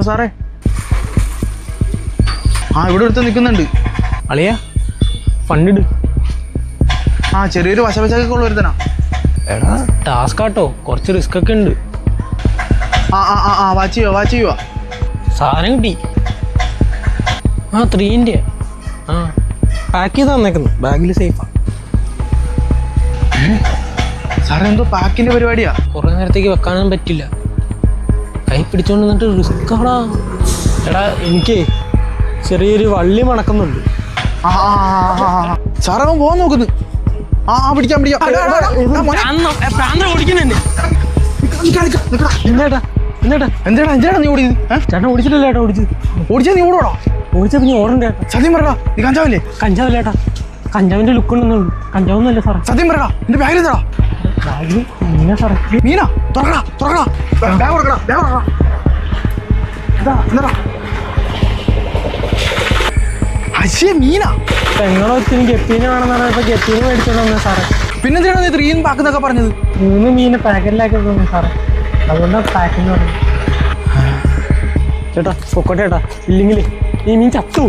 Hello സാറേ. ഇവിടെ ഒരുത്തൻ നിൽക്കുന്നുണ്ട്. അളിയാ ഫണ്ടിട്. ചെറിയൊരു വശവശക്കൊക്കെ ഉള്ള ഒരുത്തനാ. എടാ ടാസ്ക് ആട്ടോ, കുറച്ച് റിസ്ക് ഒക്കെ ഉണ്ട്. വാച്ച് ചെയ്യുക. സാധനം കിട്ടി. 3-ന്റെ പാക്ക് ചെയ്ത് തന്നേക്കുന്നു. ബാഗിൽ സേഫാ. സാറേ എന്തോ പാക്കിന്റെ പരിപാടിയാ. കുറെ നേരത്തേക്ക് വെക്കാനൊന്നും പറ്റില്ല. കൈ പിടിച്ചോണ്ട് നിന്നിട്ട് റിസ്ക് ആടാ. എടാ എനിക്ക് ചെറിയൊരു വള്ളി മണക്കുന്നുണ്ട്. സാറേ അവൻ പോകാൻ നോക്കുന്നു. പിടിക്കാം. എന്താ നീ ഓടിയത്? ചേട്ടൻ ഓടിച്ചിട്ടില്ല ഏട്ടാ. ഓടിച്ചാ നീ ഓടോടാ? ഓടിച്ചപ്പോ നീ ഓടണ്ടേ? സത്യം പറയടാ, നീ കഞ്ചാവല്ലേ? കഞ്ചാവല്ല ഏട്ടാ, കഞ്ചാവിന്റെ ലുക്ക് ഉണ്ടെന്നുള്ളൂ. കഞ്ചാവൊന്നുമല്ല സാറേ. സത്യം പറയടാ, എന്റെ ബാഗിൽ എന്താ? ബാഗിൽ മീനാ സാറേ. മീനാ? തുറക്കടാ. ബാഗ് തുറക്കടാ. എന്താ മീനാ? പെങ്ങളെ ഒത്തിരി ഗപ്പീനെ വേണമെന്ന് പറഞ്ഞപ്പോ ഗപ്പീനെ മേടിച്ചോണ്ട് വന്നേ സാറേ. പിന്നെന്തിനാണ് നീ 3 പാക്കുന്നൊക്കെ പറഞ്ഞത്? 3 മീനെ പാക്കറ്റിലാക്കി തോന്നുന്നു സാറേ, അതുകൊണ്ടാണ് പാക്കിങ് പറഞ്ഞത്. ചേട്ടാ പൊക്കോട്ടെ ചേട്ടാ, ഇല്ലെങ്കിൽ ഈ മീൻ ചത്തു.